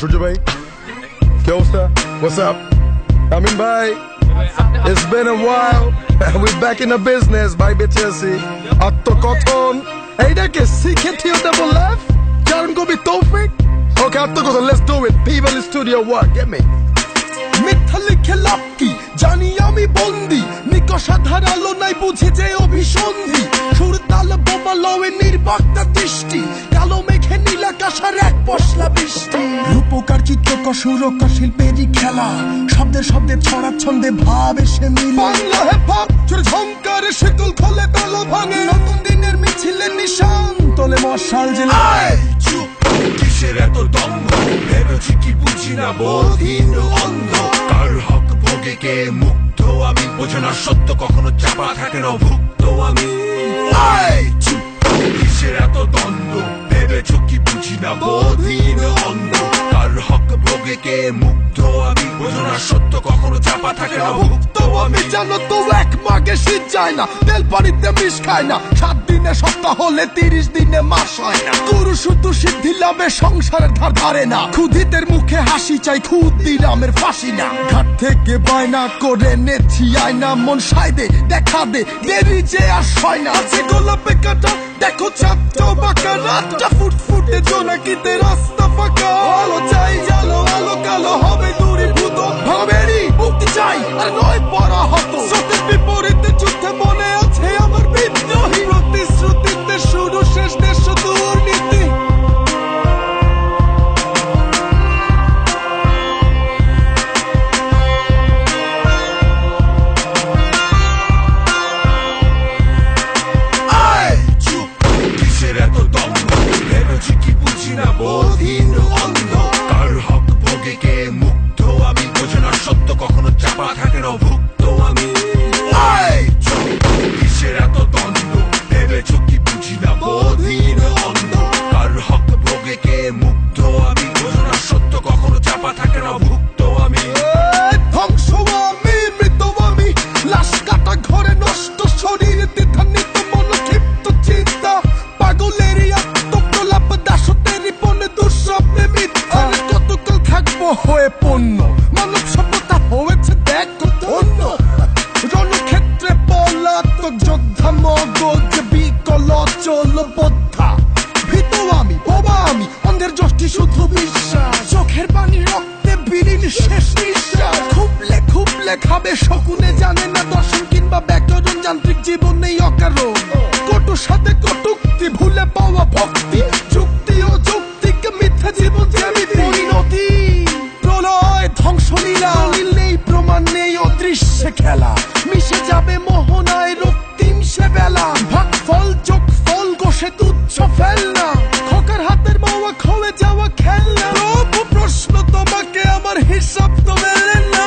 সূর্য ভাই কি অবস্থা? What's up? আমিন ভাই, it's been a while. We're back in the business ভাই, বেঁচে আছি। আত্মকথন এইটাকে শিখে থিও ডাবল লাভ জান কবি তৌফিক। Okay, আত্মকথন, let's do it. People in studio work, get me. মিথ্যা লিখে লাভ কি, জানি আমি বন্দি, নিকষা ধারালো নাই বুঝি যে অভিসন্ধি, সুর তাল বোমা লয়ে নির্বাকটা দৃষ্টি, কালো মেঘে নীলাকাশার এক পশলা বৃষ্টি, রূপকার চিত্রকর সুরকার শিল্পেরই খেলা, শব্দে শব্দে ছড়া ছন্দে ভাব এসে মিলে, বাংলা হিপ-হপ চুরে ঝংকারে শিকল খোলে তালা ভাঙে, নতুন দিনের মিছিলে নিশান তোলে মশাল জেলায়। কিসের এত দম্ভ, ভেবেছি কি বুঝি না, বোধহীন অন্ধ, কার হক ভোগে কে মুগ্ধ আমি, বোঝে না সত্য কখনো চাপা থাকে না ভুক্ত আমি। কিসের এত দ্বন্দ্ব, ভেবেছ কি বুঝি না, বোধহীন অন্ধ, কার হক ভোগে কে মুগ্ধ আমি, বোঝে না সত্য কখনো চাপা থাকে না ভুক্ত আমি। জানো তো এক মাগে শীত যায় না, তেল পানিতে মিশ খায় না, 7 দিনে সপ্তাহ হলে 30 দিনে মাস হয় না, গুরু শুধু সিদ্ধি লাভে সংসারের ধার ধারে না, ক্ষুধিতের মুখে হাসি চাই ক্ষুদিরামের ফাঁসি না, ঘাট থেকে বায়না করে নেছি আয়না, মন সাইদে দেখা দে দেরি যে আর হয় না, আছে গোলাপে কাটা দেখো চাপটা বাঁকা, রাতটা ফুটফুটে জোনাকিতে রাস্তা ফাঁকা, আলো চাই জালো আলো কালো হবে দূরীভূত, ভাবেরই মুক্তি চাই আর নয় পরা হতো, সত্যের বিপরীতে যুদ্ধে মনে আছে আমার বিদ্রোহী, প্রতিশ্রুতিতে শুরু শেষ দেশ দুর্নীতি। কিসের এত দম্ভ, ভেবেছি কি বুঝি না, বোধহীন অন্ধ, কার হক ভোগে কে মুগ্ধ আমি, বোঝে না সত্য কখনো চাপা থাকে না ভুক্ত আমি। কিসের এত দ্বন্দ্ব, ভেবেছ কি বুঝি না, বোধহীন অন্ধ, কার হক ভোগে কে মুগ্ধ আমি, বোঝে না সত্য কখনো চাপা থাকে না ভুক্ত আমি। ধ্বংস আমি, মৃত আমি, লাশ কাটা ঘরে নষ্ট শরীর, দ্বিধান্বিত মন ক্ষিপ্ত চিন্তা, পাগলেরই আত্মকলাপ, দাসতেরই পণ্যে দুঃস্বপ্নে মিথ্যা, কতকাল থাকবো হয়ে পণ্য, মানব সভ্যতা হয়েছে দেখ অন্য, রণক্ষেত্রে পলাতক যোদ্ধা, মগজ বিকল চল বোদ্ধা, ভীত আমি বোবা আমি, অন্ধের যষ্টি শুধু বিশ্বাস, চোখের পানি রক্তে বিলীন শেষ নিঃশ্বাস, খুবলে খুবলে খাবে শকুনে, জানে না দর্শন কিংবা ব্যাকরণ, যান্ত্রিক জীবন নেই অকারণ, কটুর সাথে কটুক্তি, ভুলে পাওয়া ভক্তি, যুক্তি ও যৌক্তিক মিথ্যা জীবন জ্যামি পরিণতি, প্রলয় ধ্বংস লীলা, দলিল নেই প্রমাণ নেই অদৃশ্যে খেলা, মিশে যাবে মোহনায় রক্তিম সে বেলা, ভাগ ফল চোখ ফল কষে তুচ্ছ ফেলনা, খোকার হাতের মাওয়া খোয়ে যাওয়া খেলনা, প্রভু প্রশ্ন তোমাকে আমার হিসাব তো মেলে না,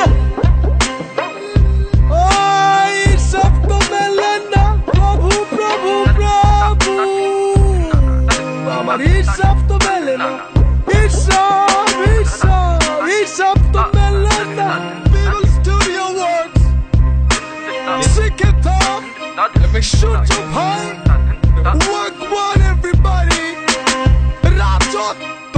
হিসাব তো মেলে না, প্রভু প্রভু প্রভু আমার হিসাব তো মেলে না, হিসাব হিসাব হিসাব তো মেলে না। People Studio Works, শিখে থাক সূর্য ভাই, work one everybody, রাজত্ব